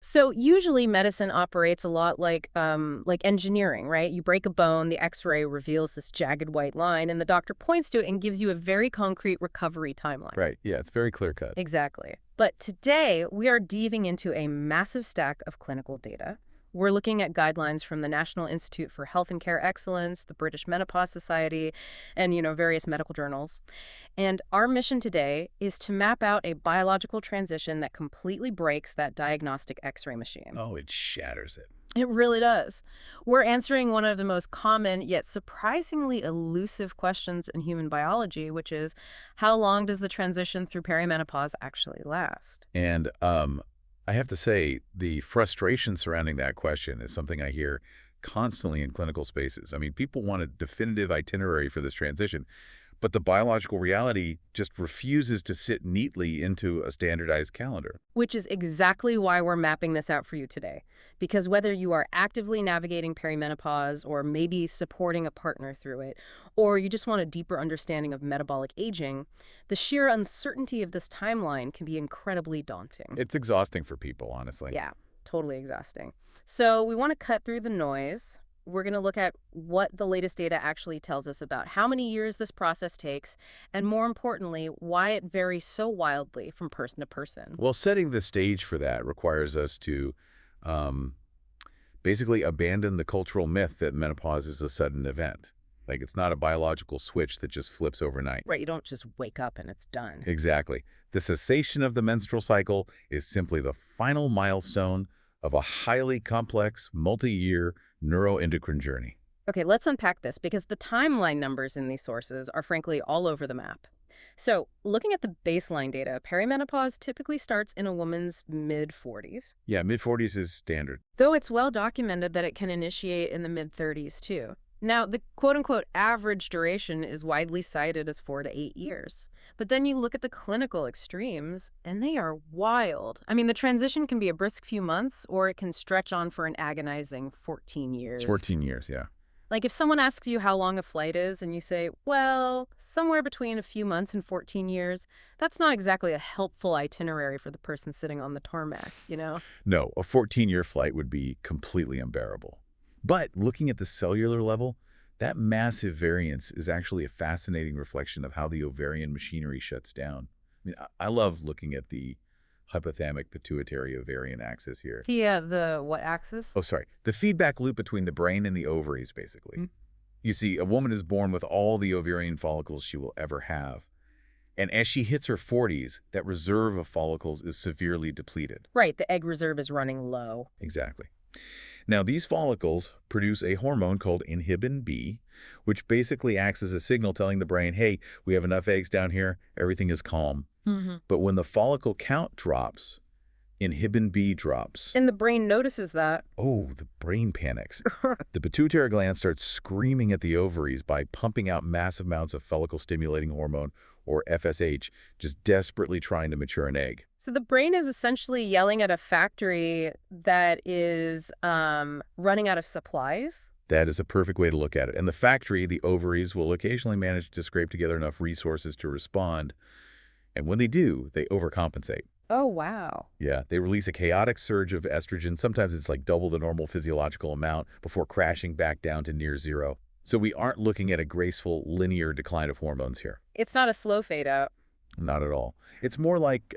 So usually medicine operates a lot like engineering, right? You break a bone, the X-ray reveals this jagged white line, and the doctor points to it and gives you a very concrete recovery timeline. Right. Yeah, it's very clear cut. Exactly. But today, we are diving into a massive stack of clinical data. We're looking at guidelines from the National Institute for Health and Care Excellence, the British Menopause Society, and, various medical journals. And our mission today is to map out a biological transition that completely breaks that diagnostic X-ray machine. Oh, it shatters it. It really does. We're answering one of the most common yet surprisingly elusive questions in human biology, which is, how long does the transition through perimenopause actually last? And I have to say, the frustration surrounding that question is something I hear constantly in clinical spaces. I mean, people want a definitive itinerary for this transition, but the biological reality just refuses to fit neatly into a standardized calendar. Which is exactly why we're mapping this out for you today. Because whether you are actively navigating perimenopause or maybe supporting a partner through it, or you just want a deeper understanding of metabolic aging, the sheer uncertainty of this timeline can be incredibly daunting. It's exhausting for people, honestly. Yeah, totally exhausting. So we want to cut through the noise. We're going to look at what the latest data actually tells us about how many years this process takes, and more importantly, why it varies so wildly from person to person. Well, setting the stage for that requires us to basically abandon the cultural myth that menopause is a sudden event. Like, it's not a biological switch that just flips overnight. Right, you don't just wake up and it's done. Exactly. The cessation of the menstrual cycle is simply the final milestone of a highly complex, multi-year neuroendocrine journey. Okay, let's unpack this because the timeline numbers in these sources are frankly all over the map. So, looking at the baseline data, perimenopause typically starts in a woman's mid-40s. Yeah, mid-40s is standard. Though it's well documented that it can initiate in the mid-30s too. Now, the quote-unquote average duration is widely cited as 4 to 8 years. But then you look at the clinical extremes, and they are wild. I mean, the transition can be a brisk few months, or it can stretch on for an agonizing 14 years. It's 14 years, yeah. Like if someone asks you how long a flight is, and you say, well, somewhere between a few months and 14 years, that's not exactly a helpful itinerary for the person sitting on the tarmac, No, a 14-year flight would be completely unbearable. But looking at the cellular level, that massive variance is actually a fascinating reflection of how the ovarian machinery shuts down. I mean, I love looking at the hypothalamic pituitary ovarian axis here. The what axis? Oh, sorry. The feedback loop between the brain and the ovaries, basically. Mm. You see, a woman is born with all the ovarian follicles she will ever have. And as she hits her 40s, that reserve of follicles is severely depleted. Right, the egg reserve is running low. Exactly. Now, these follicles produce a hormone called inhibin B, which basically acts as a signal telling the brain, hey, we have enough eggs down here, everything is calm. But when the follicle count drops, inhibin B drops. And the brain notices that. Oh, the brain panics. The pituitary gland starts screaming at the ovaries by pumping out massive amounts of follicle-stimulating hormone, or FSH, just desperately trying to mature an egg. So the brain is essentially yelling at a factory that is running out of supplies? That is a perfect way to look at it. And the factory, the ovaries, will occasionally manage to scrape together enough resources to respond. And when they do, they overcompensate. Oh, wow. Yeah, they release a chaotic surge of estrogen. Sometimes it's like double the normal physiological amount before crashing back down to near zero. So we aren't looking at a graceful, linear decline of hormones here. It's not a slow fade out. Not at all. It's more like,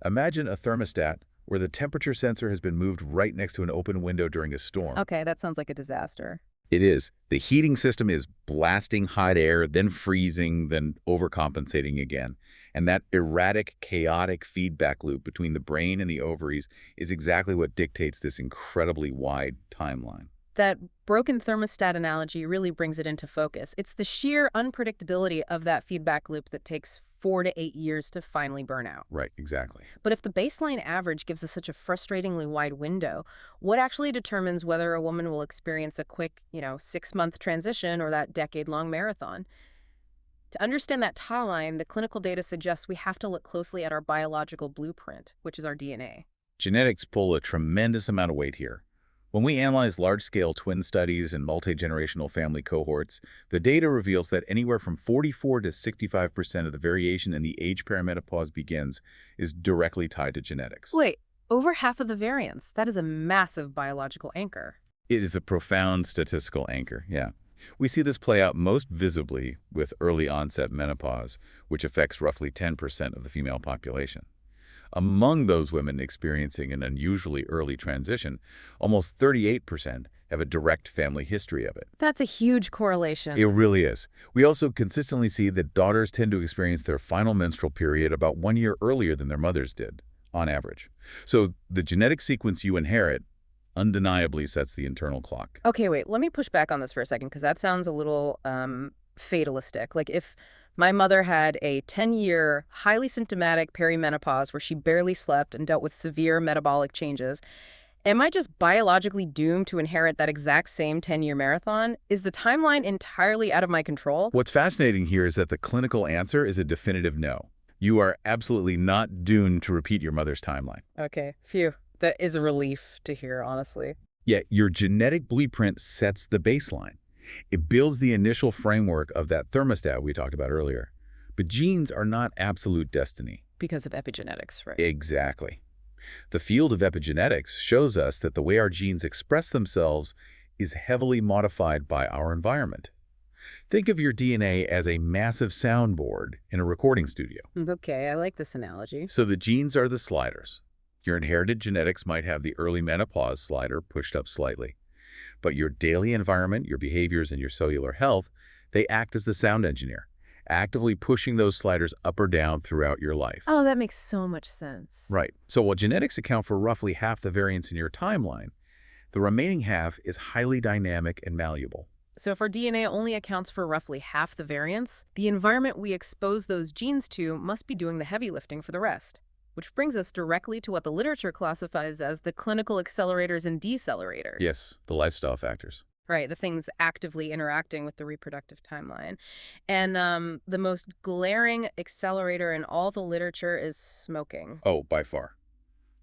imagine a thermostat where the temperature sensor has been moved right next to an open window during a storm. Okay, that sounds like a disaster. It is. The heating system is blasting hot air, then freezing, then overcompensating again. And that erratic, chaotic feedback loop between the brain and the ovaries is exactly what dictates this incredibly wide timeline. That broken thermostat analogy really brings it into focus. It's the sheer unpredictability of that feedback loop that takes 4 to 8 years to finally burn out. Right, exactly. But if the baseline average gives us such a frustratingly wide window, what actually determines whether a woman will experience a quick, 6-month transition or that decade-long marathon? To understand that timeline, the clinical data suggests we have to look closely at our biological blueprint, which is our DNA. Genetics pull a tremendous amount of weight here. When we analyze large-scale twin studies and multi-generational family cohorts, the data reveals that anywhere from 44 to 65% of the variation in the age perimenopause begins is directly tied to genetics. Wait, Over half of the variance. That is a massive biological anchor. It is a profound statistical anchor, yeah. We see this play out most visibly with early onset menopause, which affects roughly 10% of the female population. Among those women experiencing an unusually early transition, almost 38% have a direct family history of it. That's a huge It correlation. really is. We also consistently see that daughters tend to experience their final menstrual period about 1 year earlier than their mothers did, on average. So the genetic sequence you inherit undeniably sets the internal clock. Okay, wait, let me push back on this for a second because that sounds a little fatalistic. Like if my mother had a 10-year, highly symptomatic perimenopause where she barely slept and dealt with severe metabolic changes, am I just biologically doomed to inherit that exact same 10-year marathon? Is the timeline entirely out of my control? What's fascinating here is that the clinical answer is a definitive no. You are absolutely not doomed to repeat your mother's timeline. Okay, phew. That is a relief to hear, honestly. Yet your genetic blueprint sets the baseline. It builds the initial framework of that thermostat we talked about earlier. But genes are not absolute destiny. Because of epigenetics, right? Exactly. The field of epigenetics shows us that the way our genes express themselves is heavily modified by our environment. Think of your DNA as a massive soundboard in a recording studio. Okay, I like this analogy. So the genes are the sliders. Your inherited genetics might have the early menopause slider pushed up slightly. But your daily environment, your behaviors, and your cellular health, they act as the sound engineer, actively pushing those sliders up or down throughout your life. Oh, that makes so much sense. Right. So while genetics account for roughly half the variance in your timeline, the remaining half is highly dynamic and malleable. So if our DNA only accounts for roughly half the variance, the environment we expose those genes to must be doing the heavy lifting for the rest. Which brings us directly to what the literature classifies as the clinical accelerators and decelerators. Yes, the lifestyle factors. Right, the things actively interacting with the reproductive timeline. And the most glaring accelerator in all the literature is smoking. Oh, by far.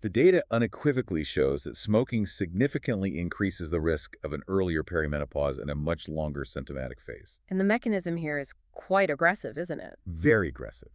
The data unequivocally shows that smoking significantly increases the risk of an earlier perimenopause and a much longer symptomatic phase. And the mechanism here is quite aggressive, isn't it? Very aggressive.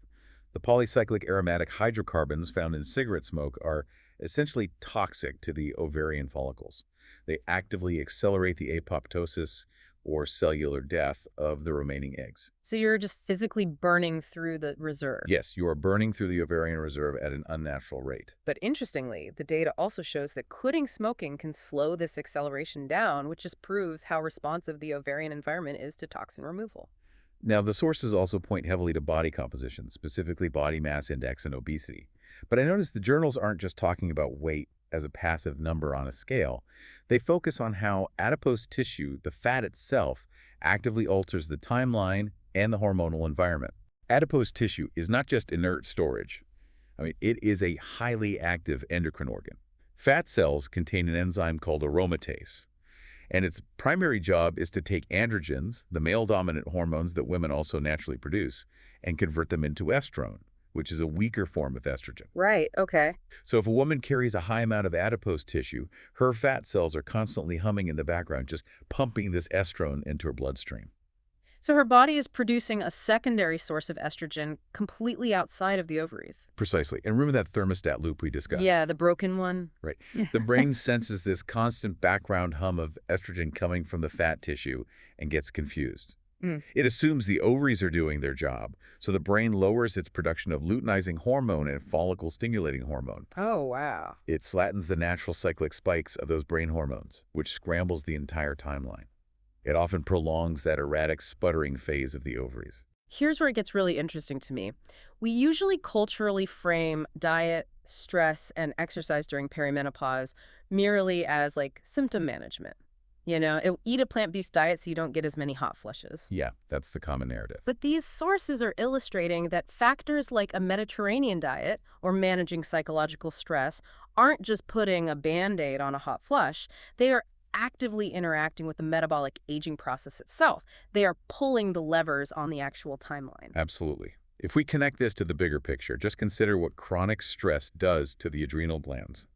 The polycyclic aromatic hydrocarbons found in cigarette smoke are essentially toxic to the ovarian follicles. They actively accelerate the apoptosis or cellular death of the remaining eggs. So you're just physically burning through the reserve. Yes, you are burning through the ovarian reserve at an unnatural rate. But interestingly, the data also shows that quitting smoking can slow this acceleration down, which just proves how responsive the ovarian environment is to toxin removal. Now, the sources also point heavily to body composition, specifically body mass index and obesity. But I noticed the journals aren't just talking about weight as a passive number on a scale. They focus on how adipose tissue, the fat itself, actively alters the timeline and the hormonal environment. Adipose tissue is not just inert storage. It is a highly active endocrine organ. Fat cells contain an enzyme called aromatase. And its primary job is to take androgens, the male-dominant hormones that women also naturally produce, and convert them into estrone, which is a weaker form of estrogen. Right, okay. So if a woman carries a high amount of adipose tissue, her fat cells are constantly humming in the background, just pumping this estrone into her bloodstream. So her body is producing a secondary source of estrogen completely outside of the ovaries. Precisely. And remember that thermostat loop we discussed? Yeah, the broken one. Right. The brain senses this constant background hum of estrogen coming from the fat tissue and gets confused. It assumes the ovaries are doing their job, so the brain lowers its production of luteinizing hormone and follicle-stimulating hormone. Oh, wow. It slattens the natural cyclic spikes of those brain hormones, which scrambles the entire timeline. It often prolongs that erratic, sputtering phase of the ovaries. Here's where it gets really interesting to me. We usually culturally frame diet, stress, and exercise during perimenopause merely as like symptom management. Eat a plant-based diet so you don't get as many hot flushes. Yeah, that's the common narrative. But these sources are illustrating that factors like a Mediterranean diet or managing psychological stress aren't just putting a Band-Aid on a hot flush. They are actively interacting with the metabolic aging process itself. They are pulling the levers on the actual timeline. Absolutely. If we connect this to the bigger picture, just consider what chronic stress does to the adrenal glands.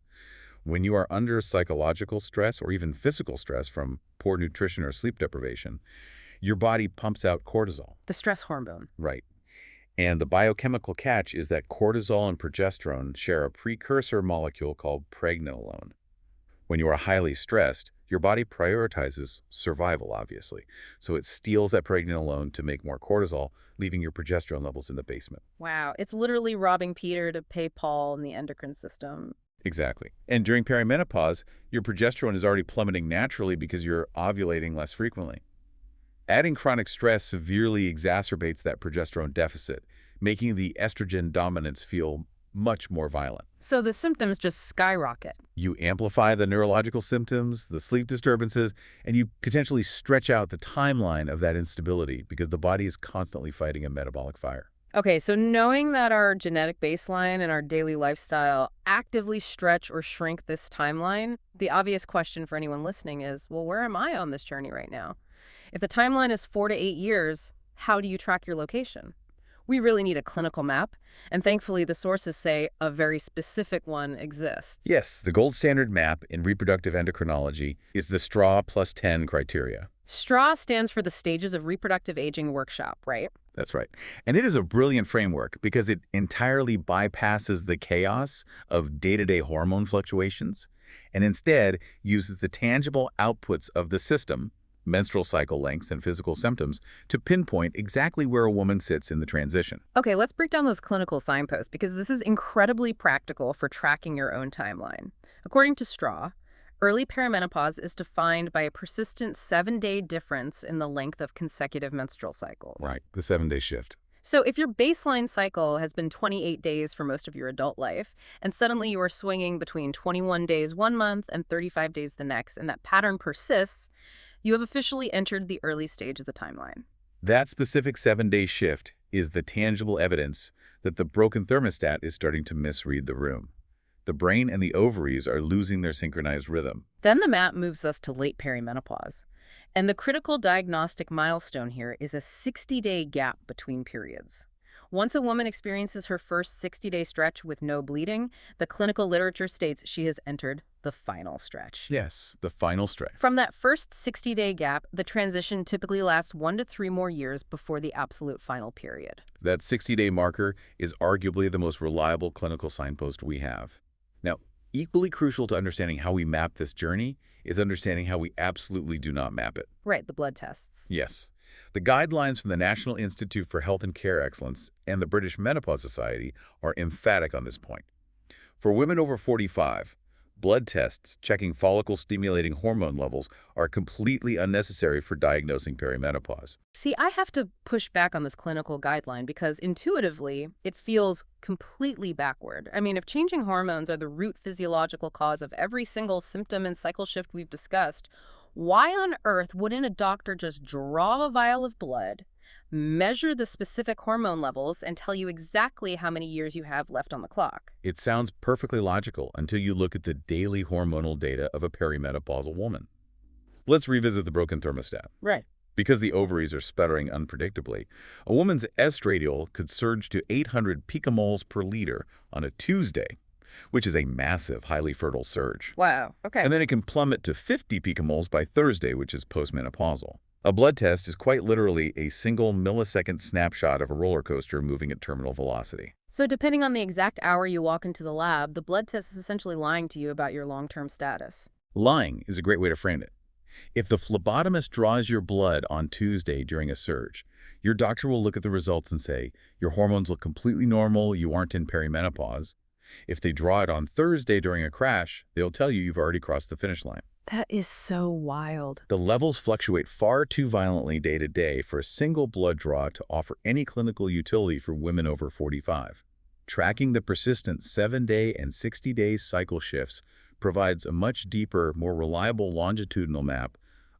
When you are under psychological stress or even physical stress from poor nutrition or sleep deprivation, your body pumps out cortisol. The stress hormone. Right. And the biochemical catch is that cortisol and progesterone share a precursor molecule called pregnenolone. When you are highly stressed, your body prioritizes survival, obviously. So it steals that pregnenolone to make more cortisol, leaving your progesterone levels in the basement. Wow, it's literally robbing Peter to pay Paul in the endocrine system. Exactly. And during perimenopause, your progesterone is already plummeting naturally because you're ovulating less frequently. Adding chronic stress severely exacerbates that progesterone deficit, making the estrogen dominance feel much more violent. So the symptoms just skyrocket. You amplify the neurological symptoms, the sleep disturbances, and you potentially stretch out the timeline of that instability because the body is constantly fighting a metabolic fire. Okay, so knowing that our genetic baseline and our daily lifestyle actively stretch or shrink this timeline, the obvious question for anyone listening is, well, where am I on this journey right now? If the timeline is 4 to 8 years, how do you track your location? We really need a clinical map, and thankfully the sources say a very specific one exists. Yes, the gold standard map in reproductive endocrinology is the STRAW plus 10 criteria. STRAW stands for the Stages of Reproductive Aging Workshop, right? That's right. And it is a brilliant framework because it entirely bypasses the chaos of day-to-day hormone fluctuations and instead uses the tangible outputs of the system, menstrual cycle lengths and physical symptoms, to pinpoint exactly where a woman sits in the transition. Okay, let's break down those clinical signposts because this is incredibly practical for tracking your own timeline. According to STRAW, early perimenopause is defined by a persistent 7-day difference in the length of consecutive menstrual cycles. Right, the 7-day shift. So if your baseline cycle has been 28 days for most of your adult life, and suddenly you are swinging between 21 days one month and 35 days the next, and that pattern persists, you have officially entered the early stage of the timeline. That specific 7-day shift is the tangible evidence that the broken thermostat is starting to misread the room. The brain and the ovaries are losing their synchronized rhythm. Then the map moves us to late perimenopause. And the critical diagnostic milestone here is a 60-day gap between periods. Once a woman experiences her first 60-day stretch with no bleeding, the clinical literature states she has entered the final stretch. Yes, the final stretch. From that first 60-day gap, the transition typically lasts 1 to 3 more years before the absolute final period. That 60-day marker is arguably the most reliable clinical signpost we have. Now, equally crucial to understanding how we map this journey is understanding how we absolutely do not map it. Right, the blood tests. Yes. The guidelines from the National Institute for Health and Care Excellence and the British Menopause Society are emphatic on this point. For women over 45, blood tests checking follicle-stimulating hormone levels are completely unnecessary for diagnosing perimenopause. See, I have to push back on this clinical guideline because intuitively, it feels completely backward. I mean, if changing hormones are the root physiological cause of every single symptom and cycle shift we've discussed, why on earth wouldn't a doctor just draw a vial of blood, measure the specific hormone levels, and tell you exactly how many years you have left on the clock? It sounds perfectly logical until you look at the daily hormonal data of a perimenopausal woman. Let's revisit the broken thermostat. Right. Because the ovaries are sputtering unpredictably, a woman's estradiol could surge to 800 picomoles per liter on a Tuesday, which is a massive, highly fertile surge. Wow. Okay. And then it can plummet to 50 picomoles by Thursday, which is postmenopausal. A blood test is quite literally a single millisecond snapshot of a roller coaster moving at terminal velocity. So depending on the exact hour you walk into the lab, the blood test is essentially lying to you about your long-term status. Lying is a great way to frame it. If the phlebotomist draws your blood on Tuesday during a surge, your doctor will look at the results and say, your hormones look completely normal, you aren't in perimenopause. If they draw it on Thursday during a crash, they'll tell you you've already crossed the finish line. That is so wild. The levels fluctuate far too violently day to day for a single blood draw to offer any clinical utility for women over 45. Tracking the persistent 7-day and 60-day cycle shifts provides a much deeper, more reliable longitudinal map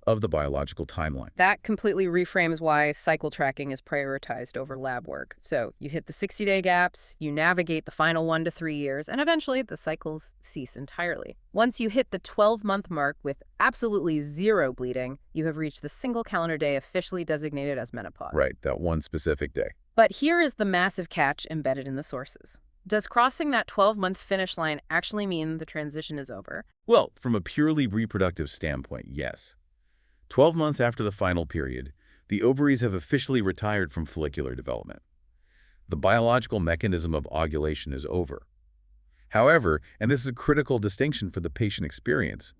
of the biological timeline. That completely reframes why cycle tracking is prioritized over lab work. So you hit the 60-day gaps, you navigate the final 1 to 3 years, and eventually the cycles cease entirely. Once you hit the 12-month mark with absolutely zero bleeding, you have reached the single calendar day officially designated as menopause. Right, that one specific day. But here is the massive catch embedded in the sources. Does crossing that 12-month finish line actually mean the transition is over? Well, from a purely reproductive standpoint, yes. 12 months after the final period, the ovaries have officially retired from follicular development. The biological mechanism of ovulation is over. However, and this is a critical distinction for the patient experience,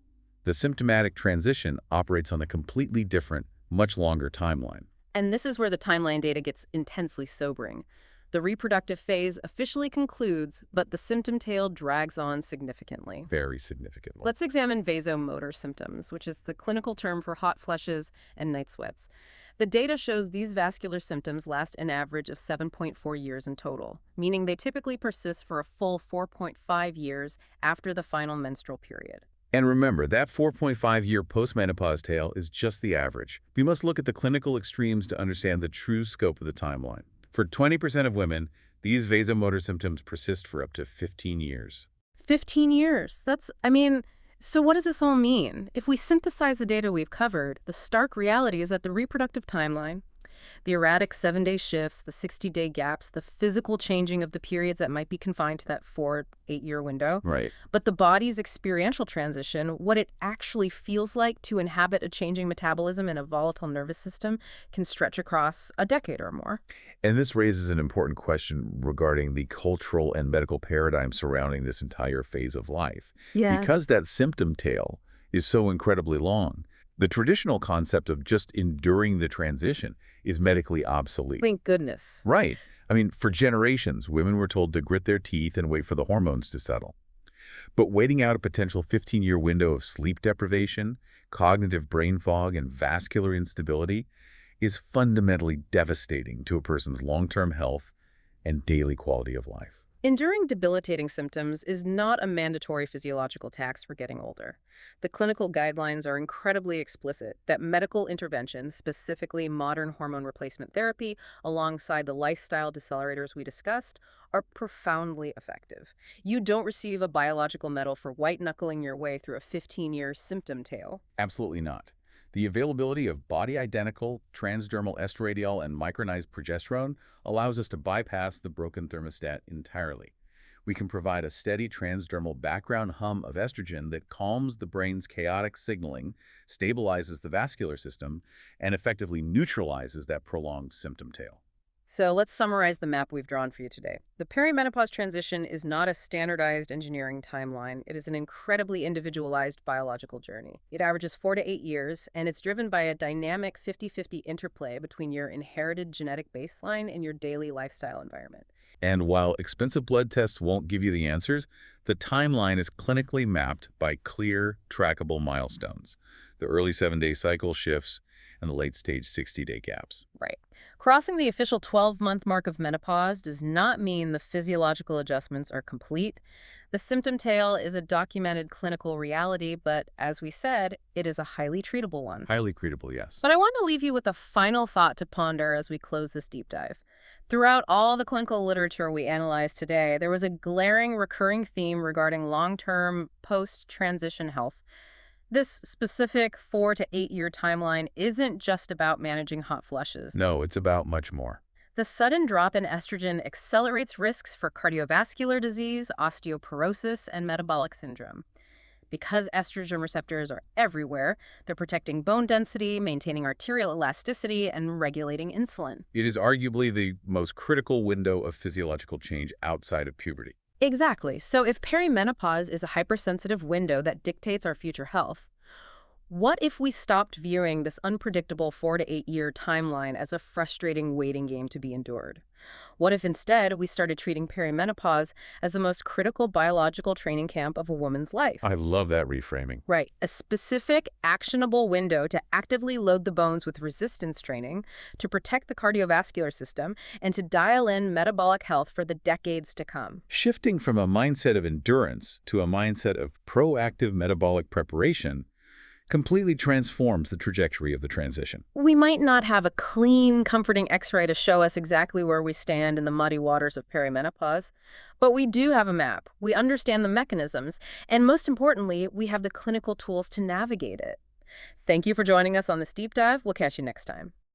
the symptomatic transition operates on a completely different, much longer timeline. And this is where the timeline data gets intensely sobering. The reproductive phase officially concludes, but the symptom tail drags on significantly. Very significantly. Let's examine vasomotor symptoms, which is the clinical term for hot flushes and night sweats. The data shows these vascular symptoms last an average of 7.4 years in total, meaning they typically persist for a full 4.5 years after the final menstrual period. And remember, that 4.5-year postmenopause tail is just the average. We must look at the clinical extremes to understand the true scope of the timeline. For 20% of women, these vasomotor symptoms persist for up to 15 years. 15 years. So what does this all mean? If we synthesize the data we've covered, the stark reality is that the reproductive timeline, the erratic 7-day shifts, the 60-day gaps, the physical changing of the periods that might be confined to that 4-8-year window. Right. But the body's experiential transition, what it actually feels like to inhabit a changing metabolism and a volatile nervous system, can stretch across a decade or more. And this raises an important question regarding the cultural and medical paradigm surrounding this entire phase of life. Yeah. Because that symptom tail is so incredibly long, the traditional concept of just enduring the transition is medically obsolete. Thank goodness. Right. For generations, women were told to grit their teeth and wait for the hormones to settle. But waiting out a potential 15-year window of sleep deprivation, cognitive brain fog, and vascular instability is fundamentally devastating to a person's long-term health and daily quality of life. Enduring debilitating symptoms is not a mandatory physiological tax for getting older. The clinical guidelines are incredibly explicit that medical intervention, specifically modern hormone replacement therapy, alongside the lifestyle decelerators we discussed, are profoundly effective. You don't receive a biological medal for white-knuckling your way through a 15-year symptom tail. Absolutely not. The availability of body-identical transdermal estradiol and micronized progesterone allows us to bypass the broken thermostat entirely. We can provide a steady transdermal background hum of estrogen that calms the brain's chaotic signaling, stabilizes the vascular system, and effectively neutralizes that prolonged symptom tail. So let's summarize the map we've drawn for you today. The perimenopause transition is not a standardized engineering timeline. It is an incredibly individualized biological journey. It averages 4 to 8 years, and it's driven by a dynamic 50-50 interplay between your inherited genetic baseline and your daily lifestyle environment. And while expensive blood tests won't give you the answers, the timeline is clinically mapped by clear, trackable milestones: the early 7-day cycle shifts and the late-stage 60-day gaps. Right. Crossing the official 12-month mark of menopause does not mean the physiological adjustments are complete. The symptom tail is a documented clinical reality, but as we said, it is a highly treatable one. Highly treatable, yes. But I want to leave you with a final thought to ponder as we close this deep dive. Throughout all the clinical literature we analyzed today, there was a glaring recurring theme regarding long-term post-transition health. This specific 4 to 8 year timeline isn't just about managing hot flushes. No, it's about much more. The sudden drop in estrogen accelerates risks for cardiovascular disease, osteoporosis, and metabolic syndrome. Because estrogen receptors are everywhere, they're protecting bone density, maintaining arterial elasticity, and regulating insulin. It is arguably the most critical window of physiological change outside of puberty. Exactly. So if perimenopause is a hypersensitive window that dictates our future health, what if we stopped viewing this unpredictable 4 to 8 year timeline as a frustrating waiting game to be endured? What if instead we started treating perimenopause as the most critical biological training camp of a woman's life? I love that reframing. Right. A specific, actionable window to actively load the bones with resistance training, to protect the cardiovascular system, and to dial in metabolic health for the decades to come. Shifting from a mindset of endurance to a mindset of proactive metabolic preparation completely transforms the trajectory of the transition. We might not have a clean, comforting X-ray to show us exactly where we stand in the muddy waters of perimenopause, but we do have a map. We understand the mechanisms, and most importantly, we have the clinical tools to navigate it. Thank you for joining us on this deep dive. We'll catch you next time.